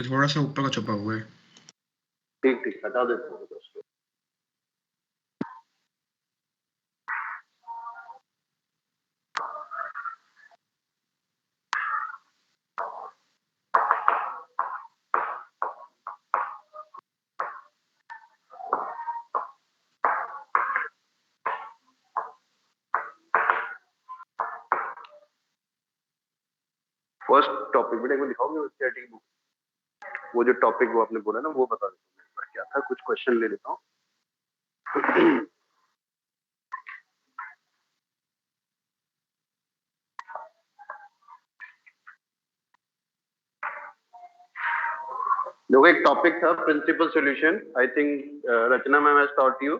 थोड़ा सा ऊपर का छुपा हुआ है। ठीक ठीक, हटा देते हैं उसको। फर्स्ट टॉपिक बेटा एक बार दिखाओगे एनसीईआरटी की बुक, वो जो टॉपिक वो आपने बोला ना वो बता दो क्या था, कुछ क्वेश्चन ले लेता हूँ। देखो एक टॉपिक था principal solution, I think Rachna ma'am has taught you,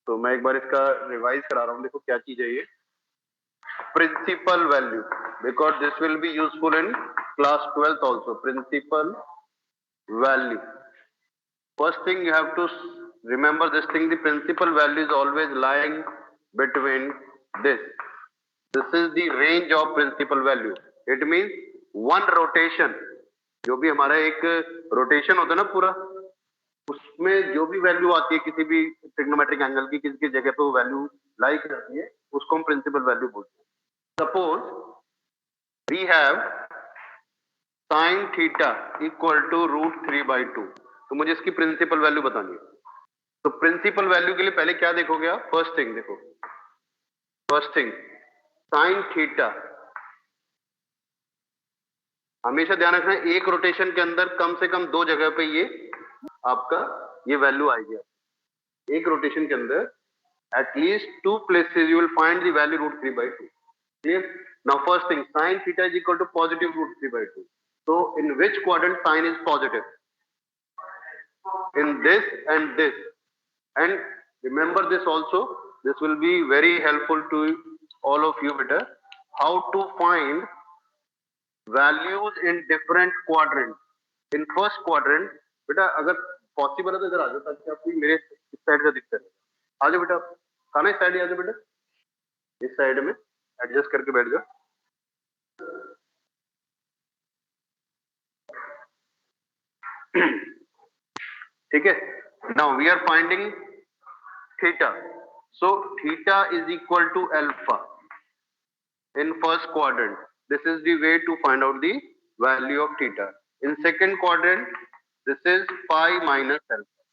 तो मैं एक बार इसका रिवाइज करा रहा हूँ। देखो क्या चीज है ये, principal value, because this will be useful in class 12th also. Principal value, first thing you have to remember this thing, the principal value is always lying between this is the range of principal value. It means one rotation, जो भी हमारा एक rotation होता है ना पूरा, उसमें जो भी वैल्यू आती है किसी भी ट्रिग्नोमेट्रिक एंगल की, किसी की जगह पे वो वैल्यू लाई करती है, उसको हम प्रिंसिपल वैल्यू बोलते हैं। Suppose we have sin theta equal to √3/2, तो मुझे इसकी प्रिंसिपल वैल्यू बतानी है। तो प्रिंसिपल वैल्यू के लिए पहले क्या देखोगे आप, फर्स्ट थिंग देखो, फर्स्ट थिंग sin थीटा, हमेशा ध्यान रखना एक रोटेशन के अंदर कम से कम दो जगह पे ये आपका ये वैल्यू आएगी। एक रोटेशन के अंदर at least two places you will find the value √3/2. Clear? Now first thing, sin theta is equal to positive √3/2. So in which quadrant sin is positive? In this and this. And remember this also, this will be very helpful to all of you better, how to find values in different quadrants. In first quadrant बेटा अगर possible है तो इधर आ जाओ ताकि आपको मेरे इस साइड का दिखता है। आ जाओ बेटा, खाना इस साइड आ जाओ बेटा, इस साइड में एडजस्ट करके बैठ जाओ। ठीक है, now we are finding theta, so theta is equal to alpha in first quadrant, this is the way to find out the value of theta. In second quadrant this is pi minus alpha,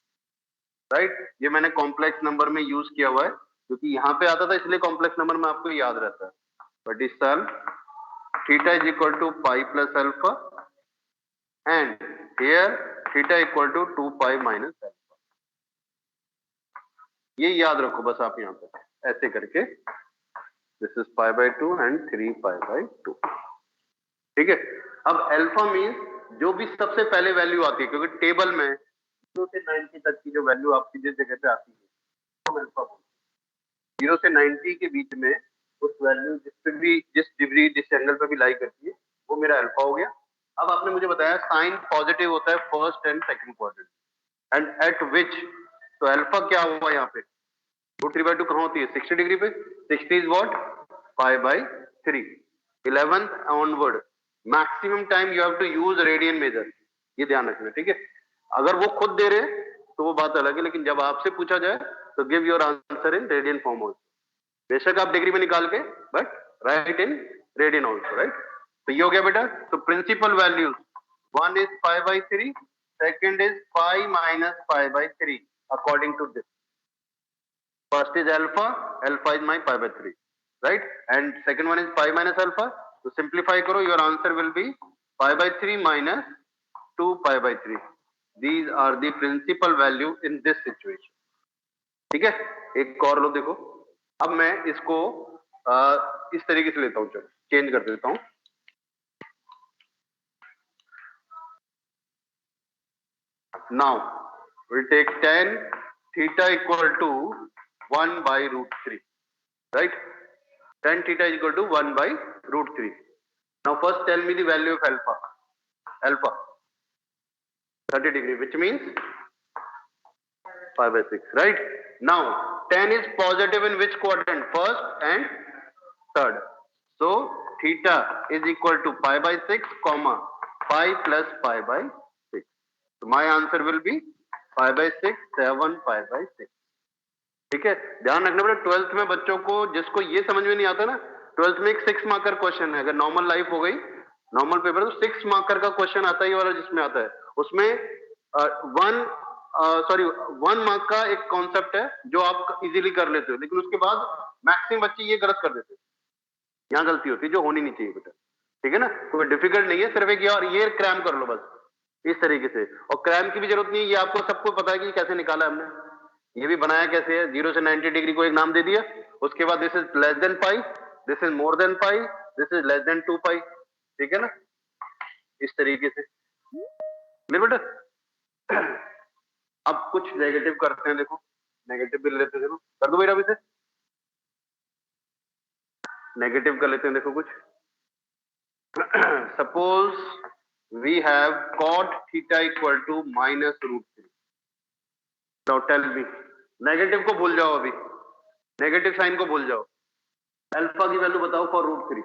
right. ये मैंने complex number में use किया हुआ है क्योंकि यहाँ पे आता था इसलिए कॉम्प्लेक्स नंबर में आपको याद रहता है। बट इस साल theta is equal to pi plus alpha and here theta equal to 2 pi minus alpha. ये याद रखो बस आप यहाँ पे ऐसे करके, दिस इज π/2 एंड 3 π/2। ठीक है, अब अल्फा मीन्स जो भी सबसे पहले वैल्यू आती है, क्योंकि टेबल में 0 से 90 तक की जो वैल्यू आपकी जिस जगह पे आती है तो अल्फा बोलते हैं। 0 से 90 के बीच में उस वैल्यू जिस पे भी जिस डिग्री जिस एंगल पे भी लाई करती है वो मेरा अल्फा हो गया। अब आपने मुझे बताया साइन पॉजिटिव होता है first and second quadrant, and eight विच, तो अल्फा क्या हुआ यहाँ पे, √3/2 कहाँ होती है 60 डिग्री पे, 60 is what π/3। 11th onward maximum time you have to use radian measure, ये ध्यान रखना। ठीक है, अगर वो खुद दे रहे तो वो बात अलग है, लेकिन जब आपसे पूछा जाए तो give your answer in radian form also. बेशक आप डिग्री में निकाल के but write in radian also, right. तो ये हो गया बेटा। तो principal values, one is π/3, second is pi minus π/3 according to this. First is alpha, alpha is my π/3, right, and second one is pi minus alpha, तो simplify करो, your answer will be π/3 minus 2 π/3. These are the principal value in this situation. ठीक है, एक और लो देखो। अब मैं इसको इस तरीके से लेता हूँ, चलो चेंज कर देता हूँ। Now we'll take tan theta equal to 1/√3, right? Tan theta is equal to 1/√3. Now first tell me the value of alpha. Alpha 30 degree, which means π/6, right? Now tan is positive in which quadrant? First and third. So theta is equal to π/6 comma pi plus π/3. तो my answer will be 5/6, 7 5/6। ठीक है, ध्यान रखना बेटा 12th में बच्चों को जिसको ये समझ में नहीं आता ना, 12th में एक 6 मार्कर क्वेश्चन है, अगर नॉर्मल लाइफ हो गई नॉर्मल पेपर तो 6 मार्कर का क्वेश्चन आता ही वाला जिसमें आता है, उसमें 1 मार्क का एक कॉन्सेप्ट है जो आप इजीली कर लेते हो, लेकिन उसके बाद मैक्सिमम बच्चे ये गलत कर देते हैं, यहाँ गलती होती है जो होनी नहीं चाहिए बेटा। ठीक है ना, कोई डिफिकल्ट नहीं है, सिर्फ एक ये क्रैम कर लो बस इस तरीके से, और क्रैम की भी जरूरत नहीं है, ये आपको सबको पता है कि कैसे निकाला हमने, ये भी बनाया कैसे है, 0 से 90 डिग्री को एक नाम दे दिया, उसके बाद this is less than pi, this is more than pi, this is less than 2 पाई। ठीक है ना, इस तरीके से क्लियर बेटा। अब कुछ नेगेटिव करते हैं, देखो नेगेटिव भी लेते हैं, देखो कर दो भाई अभी से नेगेटिव कर लेते हैं, देखो कुछ suppose we have cot theta equal to -√3। Now tell me, negative को भूल जाओ, अभी नेगेटिव साइन को भूल जाओ, अल्फा की वैल्यू बताओ फॉर √3।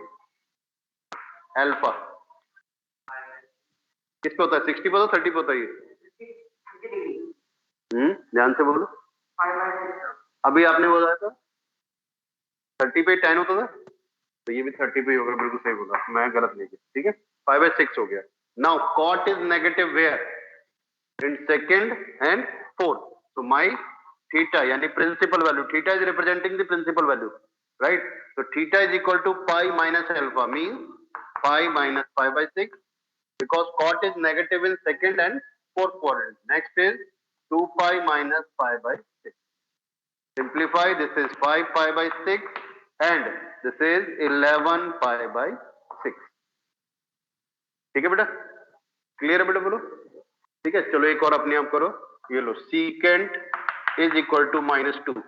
अल्फा किस पे होता है, 60 पे होता है, 30 पे होता है ये? ध्यान से बोलो, अभी आपने बोला था 30 पे tan होता था, तो ये भी 30 पे ही होगा, बिल्कुल सही बोला, मैं गलत नहीं किया। ठीक है, 5/6 हो गया। Now cot is negative where, in second and fourth, so my theta यानी principal value, theta is representing the principal value, right? तो theta is equal to pi minus alpha, means pi minus 5/6, because cot is negative in second and fourth quadrant. Next is 2 pi minus 5/6. Simplify, this is 5 pi/6 and this is 11 pi/6। ठीक है बेटा, clear है बेटा, बोलो। ठीक है, चलो एक और अपने आप करो, ये लो, secant is equal to -2,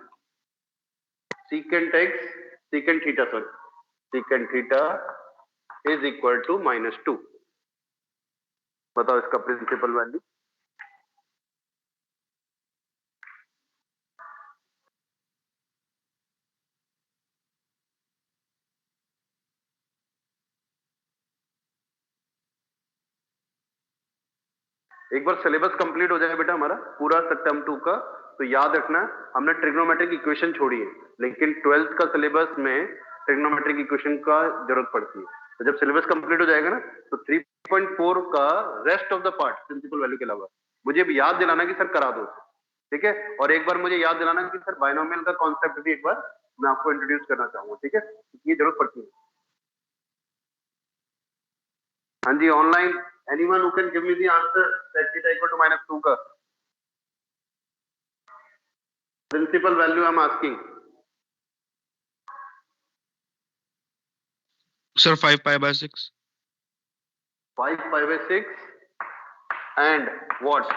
secant x, secant theta, sorry secant theta is equal to -2, बताओ इसका प्रिंसिपल वैल्यू। एक बार सिलेबस कंप्लीट हो जाए बेटा हमारा पूरा टर्म 2 का, तो याद रखना हमने ट्रिग्नोमेट्रिक इक्वेशन छोड़ी है, लेकिन 12th का सिलेबस में ट्रिग्नोमेट्रिक इक्वेशन का जरूरत पड़ती है, तो जब सिलेबस कंप्लीट हो जाएगा ना, तो 3.4 का rest of the part principal value के अलावा मुझे भी याद दिलाना कि सर करा दो, ठीक है? और एक बार मुझे याद दिलाना कि सर बाइनोमियल का कॉन्सेप्ट भी एक बार मैं आपको इंट्रोड्यूस करना चाहूंगा, ठीक है? ये जरूरत पड़ती है। हाँ जी, online anyone who can give me the answer that theta equal to -2 का principal value I am asking. Sir, 5 pi/6. 5 pi/6 and what?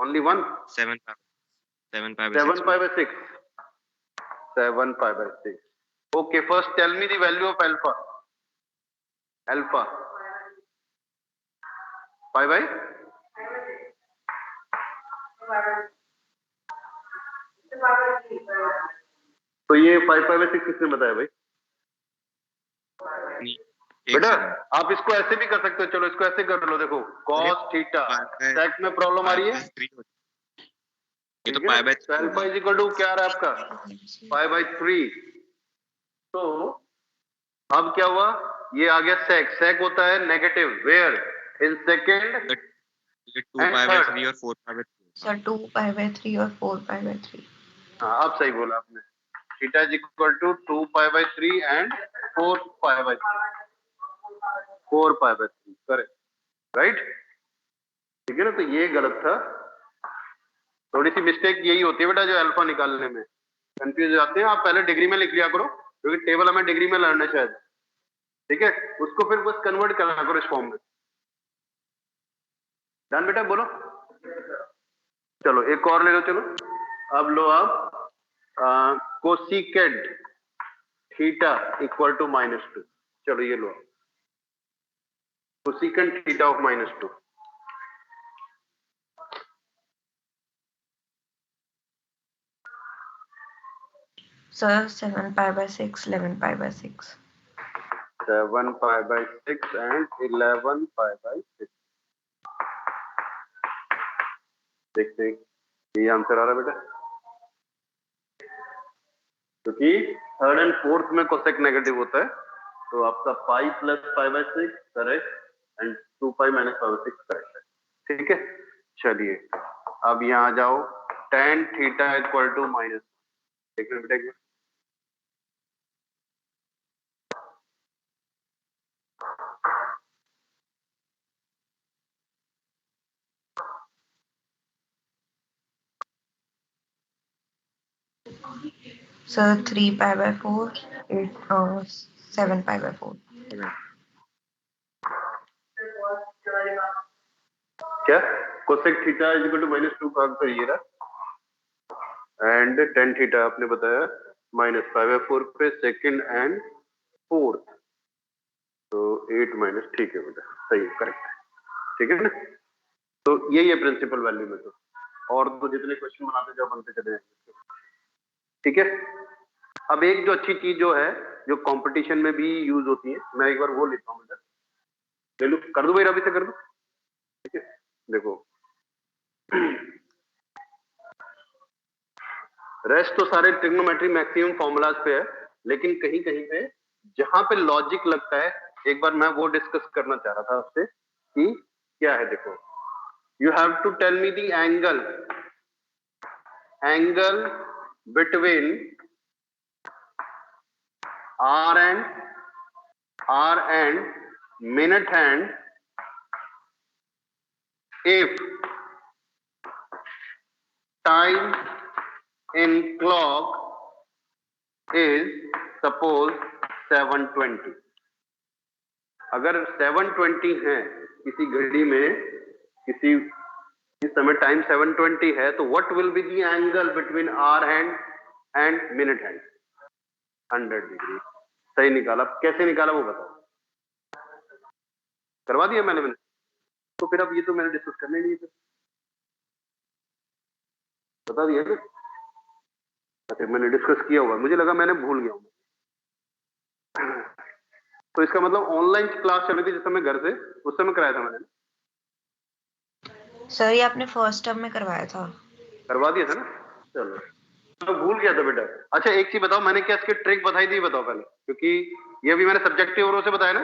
Only one? 7 pi/6. 7 pi/6. 7 pi/6. Okay, first tell me the value of alpha. Alpha. pi by? तो ये 5 pi/6 किसने बताया भाई? बेटा आप इसको ऐसे भी कर सकते हो, चलो इसको ऐसे कर लो, देखो cos थीटा, सेक में प्रॉब्लम आ रही है, ये तो अल्फा इज इक्वल टू क्या आ रहा है आपका 5/3। तो अब क्या हुआ, ये आ गया सेक, सेक होता है negative where in second 2 pi/3 और 4 pi/3। सर 2 pi/3 और 4 pi/3। हाँ आप सही बोला आपने, theta is equal to 2 pi/3 and 4 pi/3, 4 pi/3, correct, right? ठीक है ना, तो ये गलत था, थोड़ी सी मिस्टेक यही होती है बेटा जो अल्फा निकालने में कंफ्यूज हो जाते हैं, आप पहले डिग्री में लिख लिया करो, क्योंकि टेबल हमें डिग्री में लर्न है शायद, ठीक है? उसको फिर बस कन्वर्ट करना करो इस फॉर्म में। डन बेटा, बोलो। चलो एक और ले लो, चलो अब लो आप कोसिकेंट थीटा इक्वल टू -2, चलो ये लो cosecant theta of -2। Sir 7 pi/6, 11 pi/6। 7 pi/6 and 11 pi/6। देखते हैं ये आंसर आ रहा है बेटा, क्योंकि थर्ड एंड फोर्थ में कोसेक नेगेटिव होता है, तो आपका pi plus pi by 6 correct and 2 pi minus pi by 6 correct है। ठीक है, चलिए अब यहाँ आ जाओ, tan theta equal to minus, देखिए बेटा क्या, Sir, 3 pi by 4, 7 pi by 4. क्या cosec theta is equal to minus 2 का आंसर ये रहा, एंड tan थीटा आपने बताया माइनस पाई बाय 4 पे सेकंड एंड फोर्थ, तो 8 माइनस, ठीक है बेटा, सही है, करेक्ट है, ठीक है ना। तो यही है प्रिंसिपल वैल्यू में, तो और तो जितने क्वेश्चन बनाते जाओ बनते चले जाएंगे। ठीक है, अब एक जो अच्छी चीज जो है, जो कंपटीशन में भी यूज होती है, मैं एक बार वो लेता हूँ बेटा, ले लो, कर दो भाई, रवि से कर दो। ठीक है, देखो रेस्ट तो सारे ट्रिग्नोमेट्री मैक्सिमम फॉर्मूलाज पे है, लेकिन कहीं कहीं पे जहां पे लॉजिक लगता है, एक बार मैं वो डिस्कस करना चाह रहा था आपसे कि क्या है। देखो, you have to tell me the angle between R and minute hand if time in clock is suppose 720। अगर 720 है किसी घड़ी में, किसी इस समय टाइम 720 है, तो what will be the angle between hour hand and minute hand? 100 degree. सही निकाला, कैसे निकाला वो बताओ, करवा दिया मैंने तो फिर अब ये तो मैंने डिस्कस करने नहीं थे, बता दिया फिर। अच्छा, मैंने डिस्कस किया हुआ, मुझे लगा मैंने भूल गया हूँ। तो इसका मतलब ऑनलाइन क्लास चल रही थी जिस समय घर से, उस समय कराया था मैंने। सर ये आपने फर्स्ट टर्म में करवाया था। करवा दिया था ना, चलो तो भूल गया था बेटा। अच्छा एक चीज बताओ, मैंने क्या इसकी ट्रिक बताई थी बताओ पहले, क्योंकि ये भी मैंने सब्जेक्टिव ओरों से बताया ना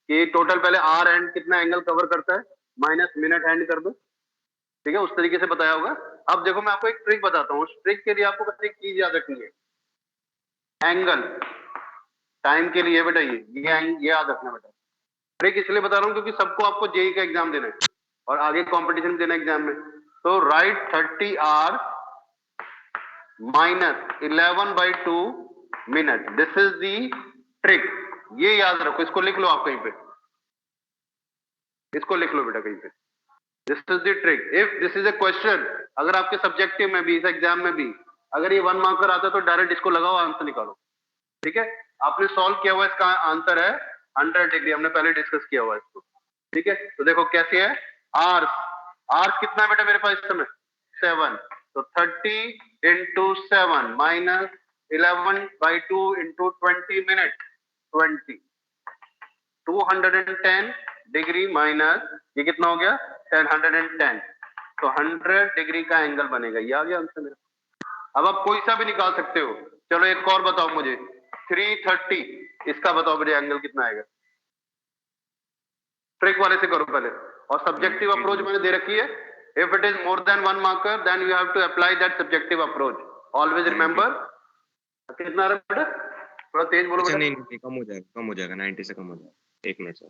कि टोटल पहले आर एंड कितना एंगल कवर करता है माइनस मिनट हैंड कर दो, ठीक है, उस तरीके से बताया होगा। अब देखो मैं आपको एक ट्रिक बताता हूँ, उस ट्रिक के लिए आपको बस एक चीज याद रखनी है, एंगल टाइम के लिए बेटा, ये याद रखना बेटा। ट्रिक इसलिए बता रहा हूँ क्योंकि सबको आपको जेई का एग्जाम देना है और आगे कंपटीशन देना है एग्जाम में। तो right 30 hour minus 11/2 minute, this is the trick, ये याद रखो, इसको लिख लो आप कहीं पे, इसको लिख लो बेटा कहीं पे, this is the trick. If this is a question, अगर आपके सब्जेक्टिव में भी, इस एग्जाम में भी अगर ये 1 मार्कर आता है तो डायरेक्ट इसको लगाओ, आंसर निकालो। ठीक है, आपने सॉल्व किया हुआ, इसका आंसर है 100 डिग्री, हमने पहले डिस्कस किया हुआ है इसको। ठीक है, तो देखो कैसे है, आर्स कितना है बेटा मेरे पास इस समय 7, तो 30 into 7 minus 11/2 into 20 minute 20, 210 degree minus ये कितना हो गया 110, तो 100 डिग्री का एंगल बनेगा, ये आ गया आंसर मेरा। अब आप कोई सा भी निकाल सकते हो। चलो एक और बताओ मुझे, 330, इसका बताओ मुझे एंगल कितना आएगा, ट्रिक वाले से करो पहले, और सब्जेक्टिव अप्रोच मैंने दे रखी है, if it is more than 1 marker then you have to apply that subjective approach, always remember. कितना रहा बेटा, थोड़ा तेज बोलो बेटा। नहीं कम हो जाएगा 90 से कम हो जाएगा, 1 मिनट से।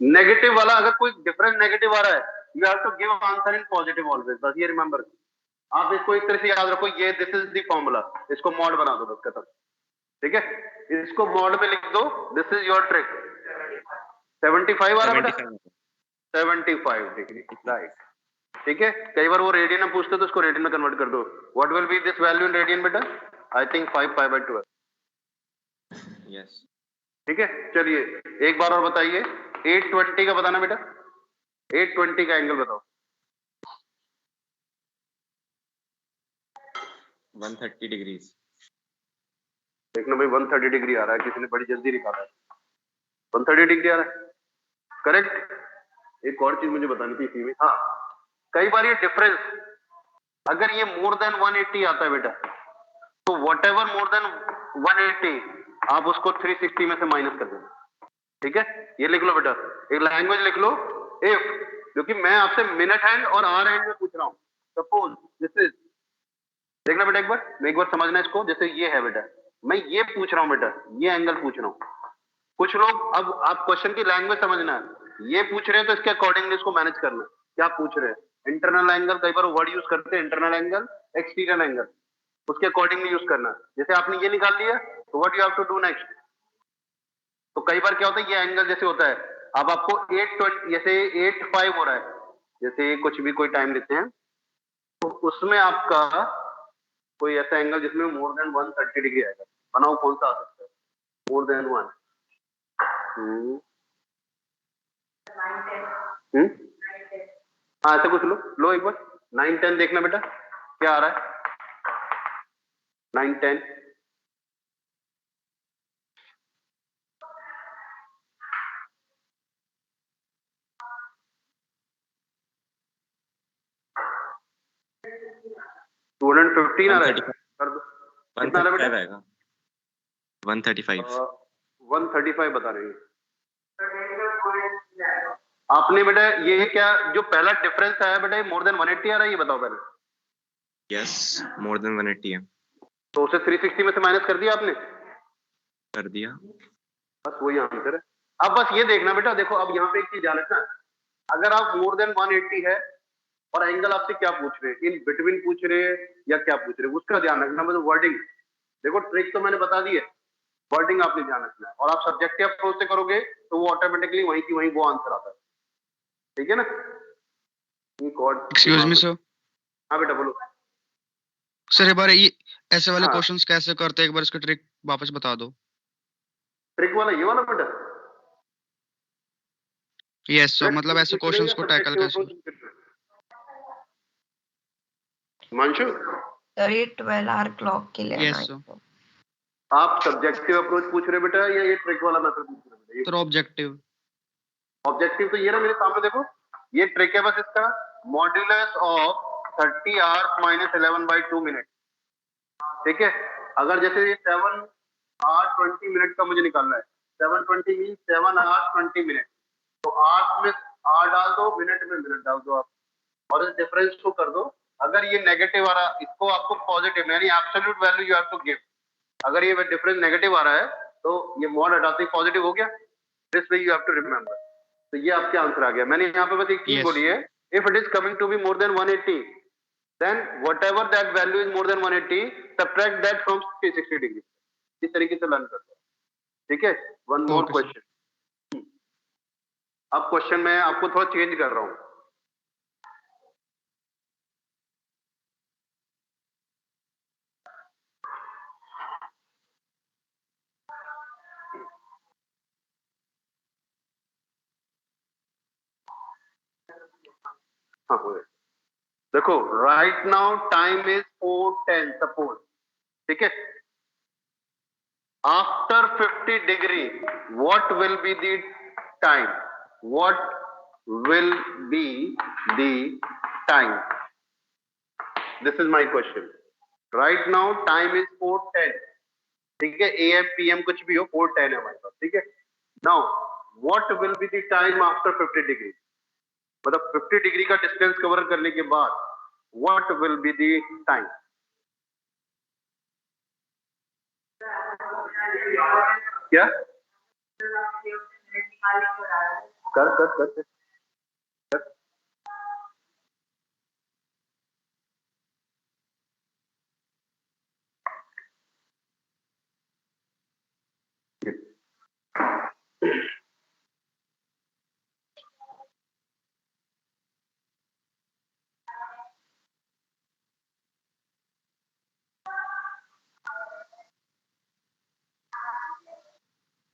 नेगेटिव वाला अगर कोई डिफरेंस नेगेटिव आ रहा है, you have to give answer in positive always, बस ये रिमेंबर। आप इसको एक तरह से याद रखो, ये दिस इज द फॉर्मूला, इसको मॉड बना दो बस खत्म। ठीक है, इसको मॉड में लिख दो, दिस इज योर ट्रिक। 75 आ रहा बेटा, 75 डिग्री, राइट। ठीक है, कई बार वो रेडियन में पूछते तो उसको रेडियन में कन्वर्ट कर दो, what will be this value in radian बेटा, I think 5 pi by 2। Yes, ठीक है, चलिए एक बार और बताइए, 820 का बताना बेटा, 820 का एंगल बताओ। 130 डिग्री। देखना भाई 130 डिग्री आ रहा है, किसी ने बड़ी जल्दी निकाला है, 130 डिग्री आ रहा है, करेक्ट। एक और चीज मुझे बतानी थी इसी में, हाँ कई बार ये डिफरेंस अगर ये मोर देन 180 आता है बेटा, तो वट एवर मोर देन 180 आप उसको 360 में से माइनस कर देना, ठीक है। ये लिख लो बेटा, एक लैंग्वेज लिख लो, इफ, क्योंकि मैं आपसे मिनट हैंड और आवर हैंड में पूछ रहा हूँ। सपोज दिस इज, देखना बेटा एक बार समझना इसको, जैसे ये है बेटा, मैं ये पूछ रहा हूँ बेटा, ये एंगल पूछ रहा हूँ। कुछ लोग, अब आप क्वेश्चन की लैंग्वेज समझना है, ये पूछ रहे हैं तो इसके अकॉर्डिंगली इसको मैनेज करना है। क्या पूछ रहे हैं, इंटरनल एंगल, कई बार वर्ड यूज करते हैं इंटरनल एंगल, एक्सटीरियर एंगल, उसके अकॉर्डिंगली यूज करना है। जैसे आपने ये निकाल लिया, तो what you have to do next. तो कई बार क्या होता है, ये एंगल जैसे होता है, अब आपको 820 जैसे 85 हो रहा है, जैसे कुछ भी कोई टाइम लेते हैं, तो उसमें आपका कोई ऐसा एंगल जिसमें मोर देन 130 डिग्री आएगा, बनाओ कौन सा आ सकता है मोर देन 1। हाँ ऐसा कुछ लो एक बार 9 10 देखना बेटा क्या आ रहा है, 9 10 215 आ रहा है, कर दो कितना आ रहा है बेटा, 135 135 बता रहे हैं आपने बेटा। ये क्या जो पहला डिफरेंस आया बेटा, मोर देन 180 आ रहा है, ये बताओ पहले। यस, मोर देन 180 है। तो उसे 360 में से माइनस कर दिया आपने, कर दिया। बस वही आंसर है। अब बस ये देखना बेटा, देखो अब यहाँ पे एक चीज ध्यान रखना, अगर आप मोर देन 180 है और एंगल आपसे क्या पूछ रहे हैं, इन बिटवीन पूछ रहे हैं या क्या पूछ रहे हैं, उसका ध्यान रखना। मतलब वर्डिंग, देखो ट्रिक तो मैंने बता दी है, वर्डिंग आपने ध्यान रखना है, और आप सब्जेक्टिव अप्रोच से करोगे तो वो ऑटोमेटिकली वहीं की वहीं वो आंसर आता है, ठीक है ना। Excuse me sir. हाँ बेटा बोलो सर एक बार ये ऐसे वाले हाँ। क्वेश्चंस कैसे करते हैं, एक बार इसका ट्रिक वापस बता दो। ट्रिक वाला ये वाला बेटा, यस सर, मतलब ऐसे क्वेश्चंस को टैकल कैसे। हिमांशु सर ये 12 आवर क्लॉक के लिए यस है सर। ना? आप सब्जेक्टिव अप्रोच पूछ रहे बेटा या ये ट्रिक वाला मेथड पूछ रहे बेटा? Sir objective. ऑब्जेक्टिव तो ये ना मेरे सामने देखो, ये ट्रिक है बस इसका, modulus of 30 hours minus 11/2 minute, ठीक है। अगर जैसे ये 7 आवर्स 20 मिनट का मुझे निकालना है, 720 मीन 7 आवर्स 20 मिनट, तो आवर्स में आर डाल दो, मिनट में मिनट डाल दो आप, और इस डिफरेंस को कर दो। अगर ये नेगेटिव आ रहा, इसको आपको पॉजिटिव यानी absolute value you have to give. अगर ये डिफरेंस नेगेटिव आ रहा है तो ये मॉड हटाते ही पॉजिटिव हो गया, this way you have to remember. तो ये आपके आंसर आ गया। मैंने यहाँ पे बस एक चीज बोली है, if it is coming to be more than 180 then whatever that value is more than 180 subtract that from 360 degree। इस तरीके से लर्न करते हैं, ठीक है। वन मोर क्वेश्चन, अब क्वेश्चन मैं आपको थोड़ा चेंज कर रहा हूं। हाँ हो गया। देखो right now time is 4:10 suppose, ठीक है। After 50 degree what will be the time, what will be the time, this is my question. Right now time is 4:10, ठीक है, AM PM कुछ भी हो, 4:10 है हमारे पास, ठीक है। Now what will be the time after 50 degree, मतलब 50 डिग्री का डिस्टेंस कवर करने के बाद what will be the time. क्या कर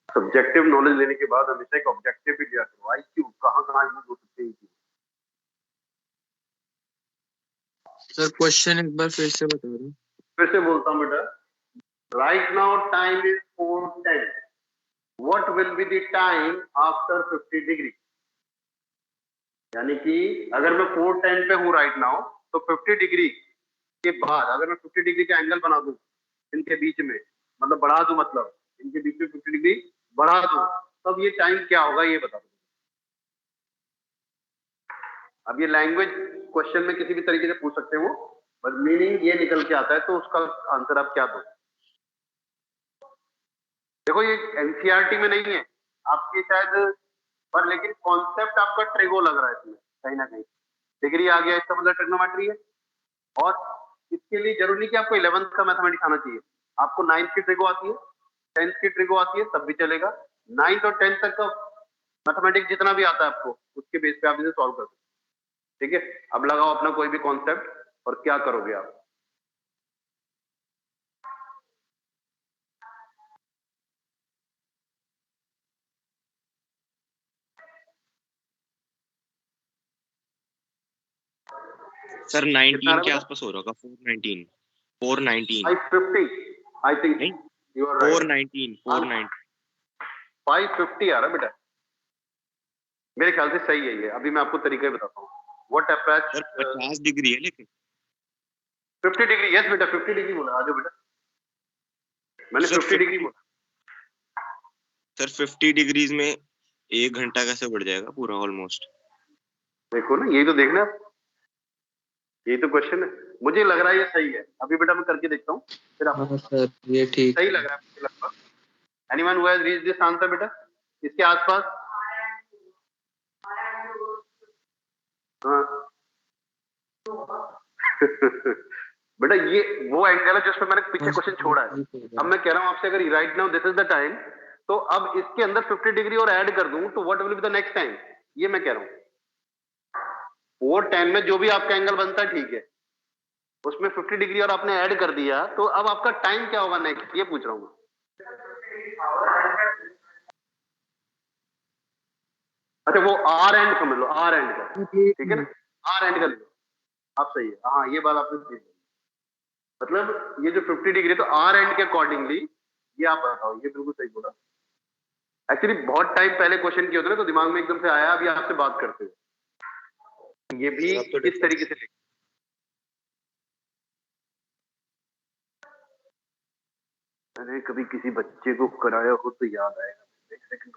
सब्जेक्टिव नॉलेज लेने के बाद हमेशा एक ऑब्जेक्टिव भी दिया करो। IQ कहाँ यूज हो सकते हैं। सर क्वेश्चन एक बार फिर से बता दो। फिर से बोलता हूँ बेटा, right now time is 4:10, what will be the time after 50 degree. यानी कि अगर मैं 410 पे हूँ राइट नाउ, तो 50 डिग्री के बाद अगर मैं 50 डिग्री का एंगल बना दूं इनके बीच में, मतलब बढ़ा दूं, मतलब इनके बीच में 50 डिग्री बढ़ा दूं, तब ये टाइम क्या होगा ये बता दो। अब ये लैंग्वेज क्वेश्चन में किसी भी तरीके से पूछ सकते हो, बट मीनिंग ये निकल के आता है, तो उसका आंसर आप क्या दो। देखो ये एनसीईआरटी में नहीं है आपके शायद, पर लेकिन कॉन्सेप्ट आपका ट्रिगो लग रहा है इसमें कहीं ना कहीं। डिग्री आ गया, इसका मतलब ट्रिग्नोमेट्री है, और इसके लिए जरूरी नहीं कि आपको 11th का मैथमेटिक्स आना चाहिए, आपको 9th की ट्रिगो आती है, 10th की ट्रिगो आती है, तब भी चलेगा। 9th और 10th तक का मैथमेटिक्स जितना भी आता है आपको, उसके बेस पे आप इसे सॉल्व कर सकते हैं। ठीक है, अब लगाओ अपना कोई भी कॉन्सेप्ट और क्या करोगे आप। सर कितना 19 के रहा? आसपास हो रहा होगा, 419 419 550 आई थिंक नहीं, यू आर राइट। 419 550 आ रहा बेटा, मेरे ख्याल से सही है ये। अभी मैं आपको तरीका बताता हूँ। व्हाट अप्रोच सर 50 डिग्री है लेकिन 50 डिग्री, यस बेटा 50 डिग्री बोला, आ जाओ बेटा, मैंने सर 50 डिग्री बोला। सर 50 डिग्रीज में 1 घंटा कैसे बढ़ जाएगा पूरा ऑलमोस्ट। देखो ना, यही तो देखना है, यही तो क्वेश्चन है। मुझे लग रहा है ये सही है, अभी बेटा मैं करके देखता हूँ, फिर आप हाँ सर ये ठीक सही है। लग रहा है मुझे लगभग। Anyone who has reached this answer बेटा, इसके आसपास? हाँ बेटा ये वो एंगल है जिस पे मैंने पीछे हाँ क्वेश्चन सर, छोड़ा है। ठीक हो अब गया। मैं कह रहा हूँ आपसे, अगर right now this is the time, तो अब इसके अंदर 50 डिग्री और ऐड कर दूं, तो what will be the next time, ये मैं कह रहा हूँ। 410 में जो भी आपका एंगल बनता है ठीक है, उसमें 50 डिग्री और आपने ऐड कर दिया, तो अब आपका टाइम क्या होगा नेक्स्ट, ये पूछ रहा हूँ। अच्छा वो आर एंड समझ लो, आर एंड का, ठीक है ना, आर एंड कर लो आप, सही है। हाँ ये बात आपने सही की। मतलब ये जो 50 डिग्री, तो आर एंड के अकॉर्डिंगली ये आप बताओ, ये बिल्कुल सही बोला। एक्चुअली बहुत टाइम पहले क्वेश्चन किया होता ना, तो दिमाग में एकदम से आया अभी आपसे बात करते हुए। ये भी सर, अब तो इस तरीके से लिखा। अरे कभी किसी बच्चे को कराया हो तो याद आएगा। एक सेकंड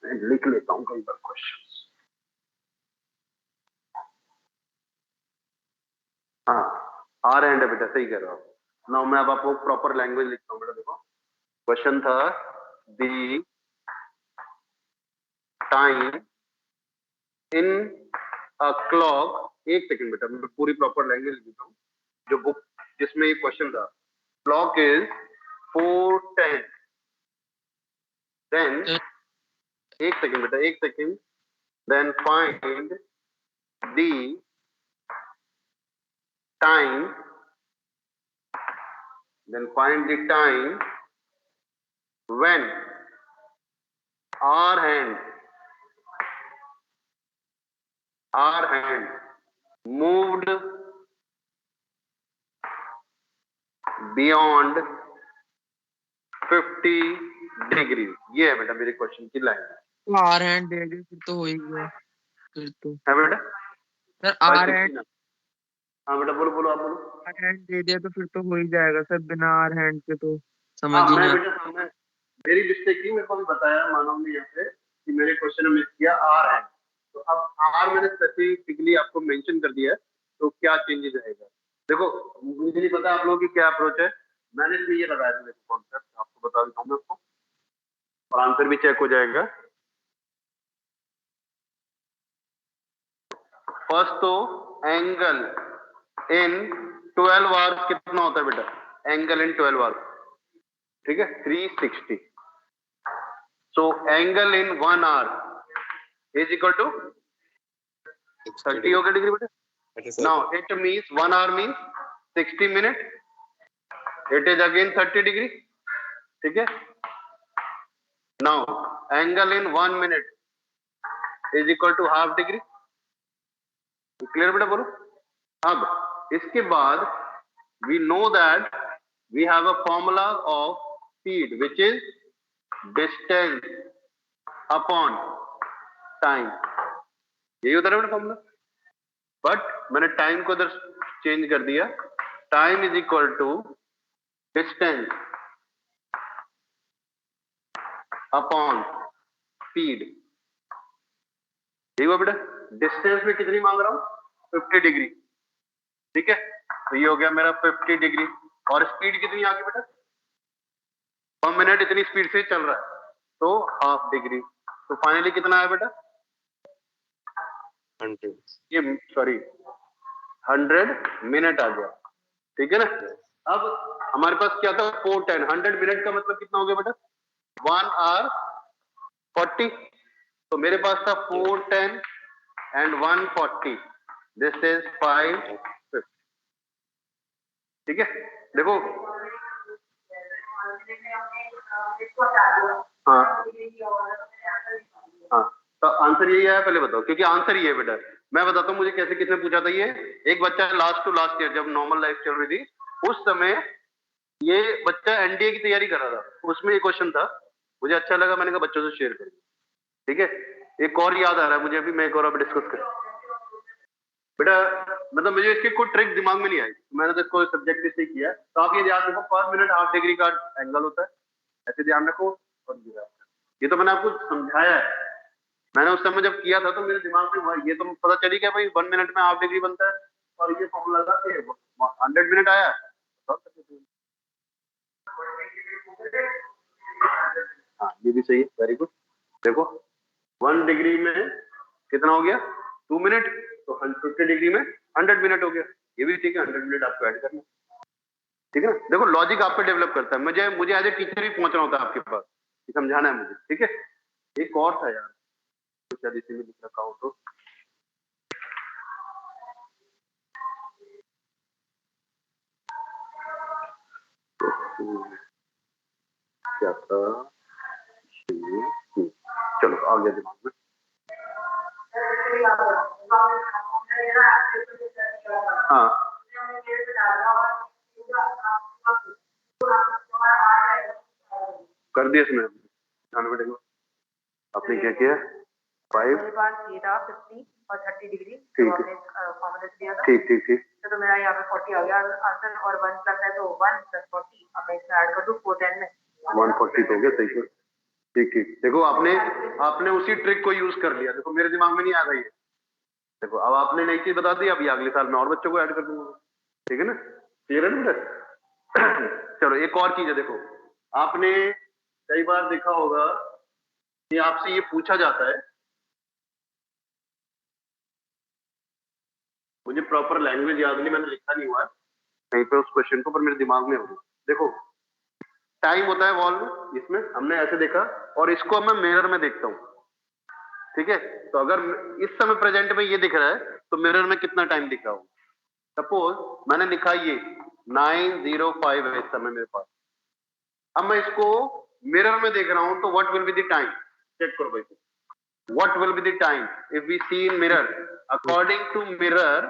मैं लिख लेता हूँ कई बार क्वेश्चन। हाँ आर एंड है बेटा, सही कह रहे हो आप। नाउ मैं अब आपको प्रॉपर लैंग्वेज लिखता हूँ बेटा। देखो क्वेश्चन था, दी टाइम इन अ क्लॉक, एक सेकंड बेटा मैं पूरी प्रॉपर लैंग्वेज लिखता हूँ जो बुक जिसमें ये क्वेश्चन था। क्लॉक इज 4:10, देन एक सेकंड बेटा, एक second, then find the time, then find the time when our hand moved beyond 50 degree. ये है बेटा मेरे क्वेश्चन की लाइन। आर हैंड दे दे फिर तो हो ही गया, फिर तो है बेटा सर आर हैंड, हाँ बेटा बोलो बोलो, आप बोलो। आर हैंड दे दिया तो फिर तो हो ही जाएगा सर, बिना आर हैंड के तो समझ हाँ ही मैं नहीं बेटा सामने मेरी मिस्टेक थी, मेरे को भी बताया मानव ने यहाँ पे कि मेरे क्वेश्चन में मिस किया आर है, तो अब आर मैंने स्पेसिफिकली आपको मेंशन कर दिया है, तो क्या चेंजेस रहेगा। देखो मुझे नहीं पता आप लोगों की क्या अप्रोच है, मैंने इसमें ये लगाया था देखो कॉन्सेप्ट, आपको बता देता हूँ मैं आपको, और आंसर भी चेक हो जाएगा। फर्स्ट तो एंगल इन 12 आवर्स कितना होता है बेटा, एंगल इन 12 आवर्स, ठीक है 360। So angle in 1 hour is equal to 30 होगा डिग्री बेटा। Now it means 1 hour means 60 minutes. It is again 30 degree. ठीक है। Now angle in 1 minute is equal to half degree. Clear बेटा बोलो। अब इसके बाद we know that we have a formula of speed which is distance upon time, यही होता है ना फॉर्मूला, बट मैंने टाइम को उधर चेंज कर दिया, time is equal to distance upon speed, ठीक है बेटा। डिस्टेंस में कितनी मांग रहा हूं 50 डिग्री, ठीक है, तो ये हो गया मेरा 50 डिग्री, और स्पीड कितनी आ गई बेटा, पर मिनट इतनी स्पीड से चल रहा है, तो हाफ डिग्री, तो फाइनली कितना आया बेटा 100। ये सॉरी 100 मिनट आ गया, ठीक है ना। अब हमारे पास क्या था 410, 100 मिनट का मतलब कितना हो गया बेटा 1 आवर 40, तो मेरे पास था 410 एंड 140, दिस इज 550, ठीक है। देखो हाँ हाँ, तो आंसर यही आया, पहले बताओ, क्योंकि आंसर ये है बेटा। मैं बताता हूँ मुझे कैसे किसने पूछा था ये, एक बच्चा लास्ट टू लास्ट ईयर जब नॉर्मल लाइफ चल रही थी उस समय ये बच्चा एनडीए की तैयारी कर रहा था, उसमें ये क्वेश्चन था, मुझे अच्छा लगा, मैंने कहा बच्चों से शेयर करूँ, ठीक है। एक और याद आ रहा है मुझे अभी, मैं एक और अब डिस्कस कर बेटा, मतलब मुझे इसकी कोई ट्रिक दिमाग में नहीं आई, मैंने तो इसको सब्जेक्ट से किया, तो आप ये ध्यान रखो पर मिनट हाफ डिग्री का एंगल होता है, ऐसे ध्यान रखो। और ये तो मैंने आपको समझाया है, मैंने उस समय जब किया था तो मेरे दिमाग में ये तो पता चली गया भाई 1 मिनट में हाफ डिग्री बनता है, और ये फॉर्मूला लगा के 100 मिनट आया। हाँ ये भी सही है, वेरी गुड। देखो 1 डिग्री में कितना हो गया 2 मिनट, तो 150 डिग्री में 100 मिनट हो गया, ये भी ठीक है, 100 मिनट आपको ऐड करना, ठीक है ना। देखो लॉजिक आप पे डेवलप करता है, मुझे एज ए टीचर ही पहुंचना होता है आपके पास, समझाना है मुझे, ठीक है। एक और था यार शायद इसी में लिख रखा हो, तो क्या था, चलो आ गया दिमाग में। हाँ कर दिया इसमें, ध्यान बैठेगा आपने क्या किया 5, मेरे पास ये था 50 और 30 डिग्री, ठीक तो है, आपने फॉर्मूला दिया था, ठीक ठीक ठीक, तो मेरा यहाँ पे 40 आ गया आंसर, और 1 प्लस है तो 1 प्लस 40, अब मैं इसमें ऐड कर दूं 410 में 140 तो हो गया, सही है, ठीक ठीक। देखो आपने उसी ट्रिक को यूज कर लिया, देखो मेरे दिमाग में नहीं आ रही है, देखो अब आपने नई चीज बता दी, अभी अगले साल मैं और बच्चों को ऐड कर दूंगा, ठीक है ना, क्लियर है ना बेटा। चलो एक और चीज है, देखो आपने कई बार देखा होगा कि आपसे ये पूछा जाता है, मुझे प्रॉपर लैंग्वेज याद नहीं, मैंने लिखा नहीं हुआ है कहीं पे उस क्वेश्चन को, पर मेरे दिमाग में होगा। देखो टाइम होता है वॉल्व, इसमें हमने ऐसे देखा, और इसको मैं मिरर में देखता हूँ, ठीक है, तो अगर इस समय प्रेजेंट में ये दिख रहा है तो मिरर में कितना टाइम दिख रहा होगा, सपोज मैंने लिखा ये 9:05 है इस समय मेरे पास, अब मैं इसको मिरर में देख रहा हूं, तो what will be the time, check करो भाई, what will be the time if we see in mirror, according to mirror,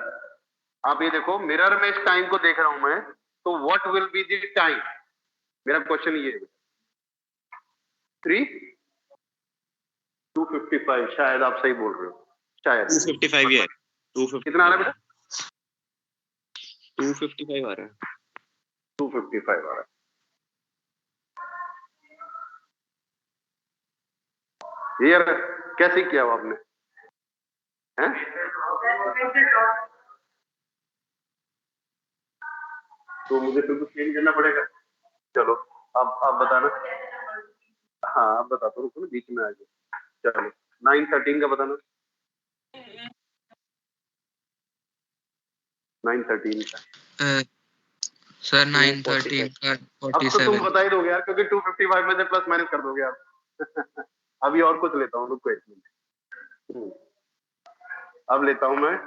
आप ये देखो मिरर में इस टाइम को देख रहा हूं मैं, तो what will be the time, मेरा क्वेश्चन ये है 2:55, शायद आप सही बोल रहे हो, शायद 255 ही है, 250 कितना आ रहा है बेटा 255 आ रहा है। 2:55 आ रहा है, ये यार कैसे किया वो आपने हैं? तो मुझे फिर कुछ चेंज करना पड़ेगा, चलो अब बताना, हाँ अब बता दो, रुको ना बीच में आ गया, चलो 9:13 का बताना, 9:13 का सर 9:13 का अब तो तुम 47। बता ही दोगे यार, क्योंकि 2:55 में से प्लस माइनस कर दोगे आप। अभी और कुछ लेता हूँ, रुको एक मिनट, अब लेता हूं मैं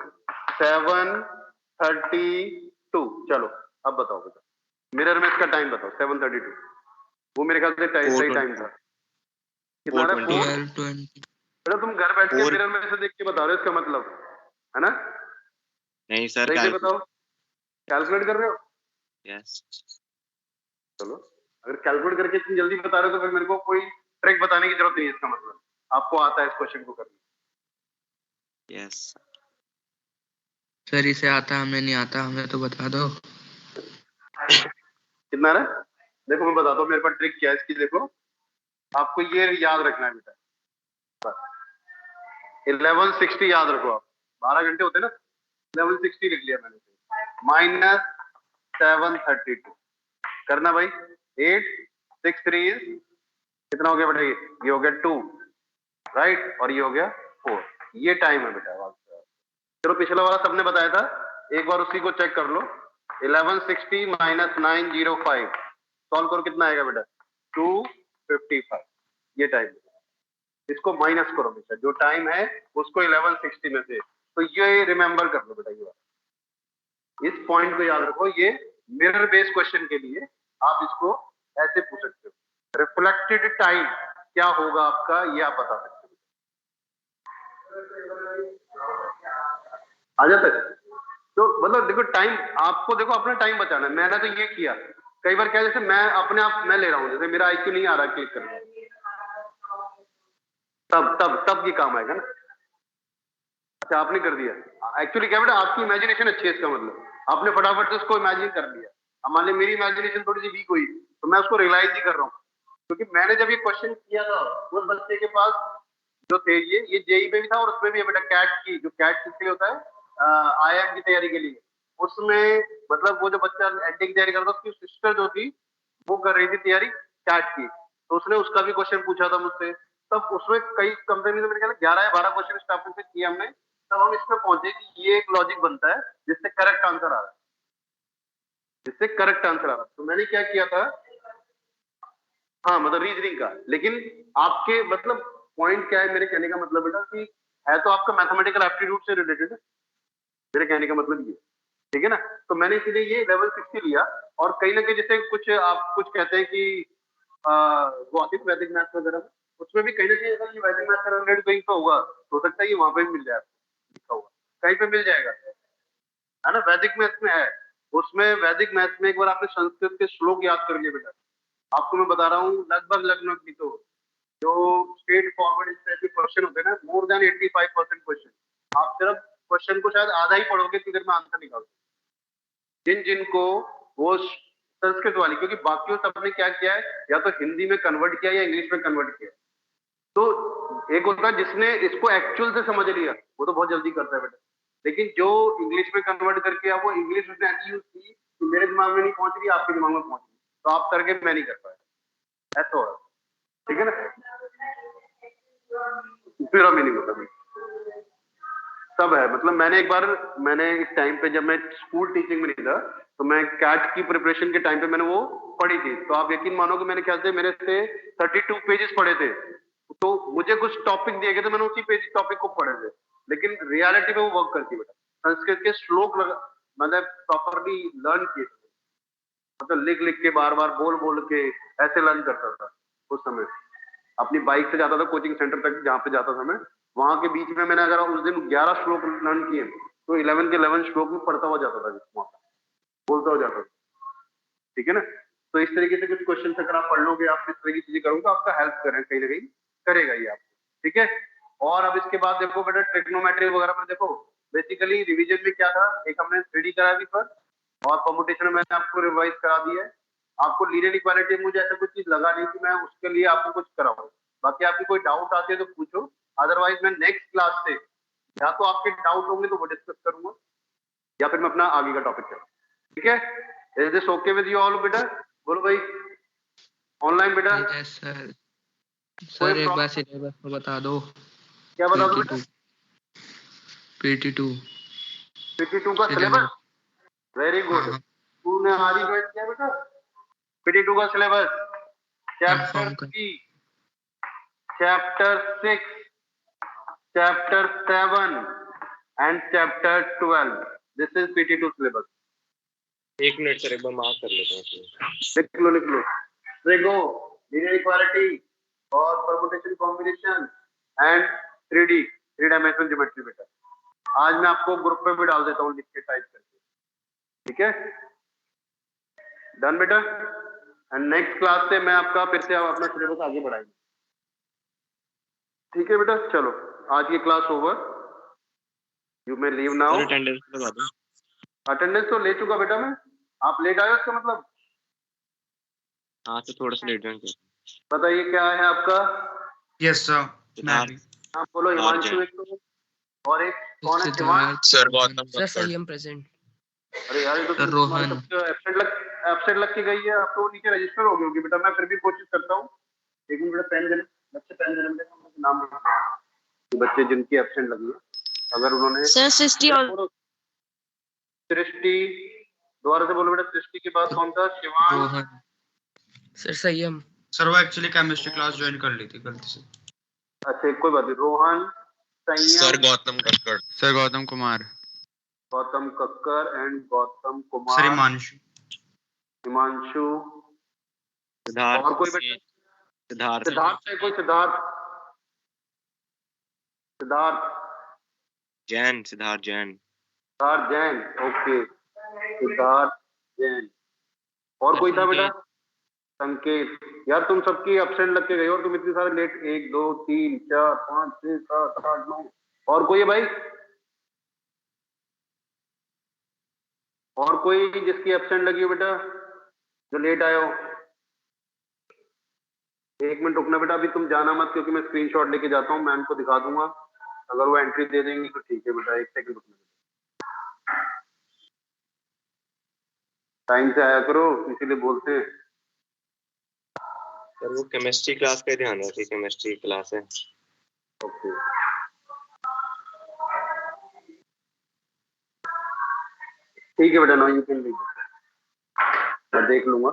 7:32, चलो अब बताओ बेटा, मिरर में इसका टाइम बताओ 7:32, वो मेरे ख्याल से सही टाइम था, कितना रहा 12:20। बेटा, तुम घर बैठ के 4 मिरर में से देख के बता रहे हो, इसका मतलब है ना, नहीं सर, सही से बताओ, कैलकुलेट कर रहे हो, यस। चलो अगर कैलकुलेट करके इतनी जल्दी बता रहे हो तो फिर मेरे को कोई ट्रिक बताने की जरूरत नहीं है, इसका मतलब आपको आता है इस क्वेश्चन को करना, यस सर इसे आता हमें नहीं आता, हमें तो बता दो। कितना है? देखो मैं बताता हूँ मेरे पास ट्रिक क्या है इसकी। देखो आपको ये याद रखना है बेटा, 1160 याद रखो आप, 12 घंटे होते हैं ना, 1160 लिख लिया मैंने, माइनस 732 करना भाई। 8 6 3 कितना हो गया बेटा? ये हो गया 2 राइट, और ये हो गया 4। ये टाइम है बेटा। चलो पिछला वाला सबने बताया था, एक बार उसी को चेक कर लो। 1160 माइनस 905 सॉल्व करो, कितना आएगा बेटा? 255। ये टाइम, इसको माइनस करो बेटा, जो टाइम है उसको 1160 में से। तो ये रिमेंबर कर लो बेटा, ये इस पॉइंट को याद रखो। ये मिरर बेस्ड क्वेश्चन के लिए आप इसको ऐसे पूछ सकते हो, रिफ्लेक्टेड टाइम क्या होगा आपका, ये आप बता सकते हो। आ जाता है? तो मतलब देखो टाइम, आपको देखो अपना टाइम बचाना है। मैंने तो ये किया कई बार, क्या जैसे मैं अपने आप मैं ले रहा हूँ, जैसे मेरा आईक्यू नहीं आ रहा क्लिक करना, तब ये काम आएगा ना। अच्छा आपने कर दिया, एक्चुअली क्या बेटा आपकी इमेजिनेशन अच्छी है, इसका मतलब आपने फटाफट से उसको इमेजिन कर लिया। अब मान लीजिए मेरी इमेजिनेशन थोड़ी सी वीक हुई तो मैं उसको रियलाइज ही कर रहा हूँ, क्योंकि मैंने जब ये क्वेश्चन किया था उस बच्चे के पास जो थे, ये जेई पे भी था और उसमें भी है बेटा, कैट की, जो कैट किसके लिए होता है, आईआईएम की तैयारी के लिए। उसमें मतलब वो जो बच्चा एंटी की तैयारी करता था, उसकी सिस्टर जो थी वो कर रही थी तैयारी कैट की, तो उसने उसका भी क्वेश्चन पूछा था मुझसे। तब उसमें कई कम से कम मेरे ख्याल 11 या 12 क्वेश्चन स्टार्टिंग से किए हमने, तब हम इसमें पहुंचे कि ये एक लॉजिक बनता है जिससे करेक्ट आंसर आ रहा है, जिससे करेक्ट आंसर आ रहा है। तो मैंने क्या किया था, हाँ मतलब रीजनिंग का, लेकिन आपके मतलब पॉइंट क्या है मेरे कहने का मतलब बेटा, कि है तो आपका मैथमेटिकल एप्टीट्यूड से रिलेटेड है, मेरे कहने का मतलब ये, ठीक है ना। तो मैंने इसीलिए ये लेवल 60 लिया। और कहीं ना कहीं जैसे कुछ आप कुछ कहते हैं कि वो आती है वैदिक मैथ वगैरह में, उसमें भी कहीं ना कहीं अगर ये वैदिक मैथ का रिलेटेड कहीं पे होगा तो हो सकता है ये वहां पे भी मिल जाए, आपको लिखा हुआ कहीं पे मिल जाएगा, है ना। वैदिक मैथ में है, उसमें वैदिक मैथ में एक बार आपने संस्कृत के श्लोक याद कर लिए बेटा, आपको मैं बता रहा हूँ लगभग भी तो जो स्ट्रेट फॉरवर्ड इस टाइप के क्वेश्चन होते हैं ना, मोर देन 85% क्वेश्चन आप सिर्फ क्वेश्चन को शायद आधा ही पढ़ोगे तो देर में आंसर निकाल, जिन जिनको वो संस्कृत वाली, क्योंकि बाकियों सबने क्या किया है, या तो हिंदी में कन्वर्ट किया या इंग्लिश में कन्वर्ट किया। तो एक होता है जिसने इसको एक्चुअल से समझ लिया, वो तो बहुत जल्दी करता है बेटा, लेकिन जो इंग्लिश में कन्वर्ट करके वो इंग्लिश उसने ऐसी यूज की कि मेरे दिमाग में नहीं पहुंच रही, आपके दिमाग में पहुंच रही, तो आप करके मैं नहीं कर पाया, ऐसा हो रहा, ठीक है ना। पूरा मीनिंग होता है सब है। मतलब मैंने एक बार, मैंने एक टाइम पे जब मैं स्कूल टीचिंग में नहीं था, तो मैं कैट की प्रिपरेशन के टाइम पे मैंने वो पढ़ी थी, तो आप यकीन मानोगे मैंने क्या, मेरे से 32 पेजेस पढ़े थे। तो मुझे कुछ टॉपिक दिए गए थे, मैंने उसी पेज टॉपिक को पढ़े थे, लेकिन रियलिटी में वो वर्क करती है बेटा। संस्कृत के श्लोक मतलब प्रॉपरली लर्न किए थे, मतलब लिख लिख के बार बार बोल बोल के ऐसे लर्न करता था उस समय। अपनी बाइक से जाता था कोचिंग सेंटर तक जहाँ पे जाता था मैं, वहां के बीच में मैंने अगर उस दिन 11 श्लोक लर्न किए तो 11 के 11 श्लोक में पढ़ता हुआ जाता था, वहां बोलता हुआ जाता था, ठीक है ना। तो इस तरीके से कुछ क्वेश्चन अगर आप पढ़ लोगे, आप इस तरह की चीजें करोगे तो आपका हेल्प करें कहीं ना कहीं करेगा ये आपको, ठीक है। और अब इसके बाद देखो बेटा ट्रिग्नोमेट्री वगैरह में देखो, बेसिकली रिवीजन में क्या था, एक हमने 3D करा दी पर, और परमुटेशन में मैंने आपको रिवाइज करा दी है। आपको लीनियर इक्वालिटी मुझे ऐसा कुछ चीज लगा नहीं कि मैं उसके लिए आपको कुछ कराऊं, बाकी आपकी कोई डाउट आते हैं तो पूछो, अदरवाइज मैं नेक्स्ट क्लास से या तो आपके डाउट होंगे तो वो डिस्कस करूंगा, या फिर मैं अपना आगे का टॉपिक करूँ, ठीक है। Is this okay with you all बेटा? बोलो भाई, ऑनलाइन बेटा यस सर। कोई सर एक बार प्रॉब्लम? सिलेबस तो बता दो। क्या बता दो बेटा? PT2 52 का सिलेबस। Syllabus, very good. हाँ तूने आज ही ज्वाइन किया बेटा 52 का सिलेबस, चैप्टर कंफर्म कर। 3, chapter 6, chapter 7 and chapter 12, this is PT2 syllabus. एक मिनट सर, एक बार मार्क कर लेता हूँ। लिख लो ट्रिगो, लीनियर इक्वालिटी और permutation combination and 3D, 3 dimensional geometry बेटा। आज मैं आपको ग्रुप पे भी डाल देता हूँ लिख के टाइप करके, ठीक है। डन बेटा। एंड नेक्स्ट क्लास से मैं आपका फिर से अपना सिलेबस आगे बढ़ाएंगे, ठीक है बेटा। चलो आज की class over. You may leave now. Sir attendance लगा दो। अटेंडेंस तो ले चुका बेटा मैं। आप लेट आए हो इसका मतलब? हाँ तो थोड़ा सा लेट ज्वाइन कर। बताइए क्या है आपका? Yes sir. मैं सिद्धार्थ। भी। नाम बोलो। सिद्धार्थ हिमांशु जैन। एक तो, और एक कौन है? शिवांश। सर गौतम सर संयम प्रेजेंट। अरे यार ये तो सर तुम्हारे रोहन। सबका एब्सेंट लग के गई है। अब तो नीचे रजिस्टर हो गई होगी बेटा। मैं फिर भी कोशिश करता हूँ। एक मिनट बेटा, पेन देना। बच्चे पेन देना बेटा, नाम लिखो। ये बच्चे जिनकी एब्सेंट लगी है, अगर उन्होंने सर सृष्टि और सृष्टि, दोबारा से बोलो बेटा। सृष्टि के बाद कौन था? शिवांश। रोहन। सर संयम। सर वो एक्चुअली केमिस्ट्री क्लास ज्वाइन कर ली थी गलती से। अच्छा कोई बात नहीं। रोहन, संयम, Gautam Kakkar. Sir Gautam Kumar. Gautam Kakkar and Gautam sir Kumar, Himanshu. Himanshu, Siddharth. और कोई बेटा? सिद्धार्थ। सिद्धार्थ है कोई? सिद्धार्थ, सिद्धार्थ, जैन। सिद्धार्थ जैन। सिद्धार्थ जैन। ओके, सिद्धार्थ जैन। और कोई था बेटा? संकेत। यार तुम सबकी एब्सेंट लग के गई और तुम इतनी सारे लेट। 1 2 3 4 5 6 7 8 9। और कोई है भाई? और कोई जिसकी एब्सेंट लगी हो बेटा, जो लेट आए हो? 1 मिनट रुकना बेटा, अभी तुम जाना मत, क्योंकि मैं स्क्रीनशॉट लेके जाता हूँ, मैम को दिखा दूंगा। अगर वो एंट्री दे देंगी तो ठीक है बेटा। 1 सेकंड रुकना। टाइम से आया करो, इसीलिए बोलते हैं। सर वो केमिस्ट्री क्लास का ध्यान रखिए, केमिस्ट्री क्लास है। ओके, ठीक है बेटा। नो यू कैन लीव, मैं देख लूंगा।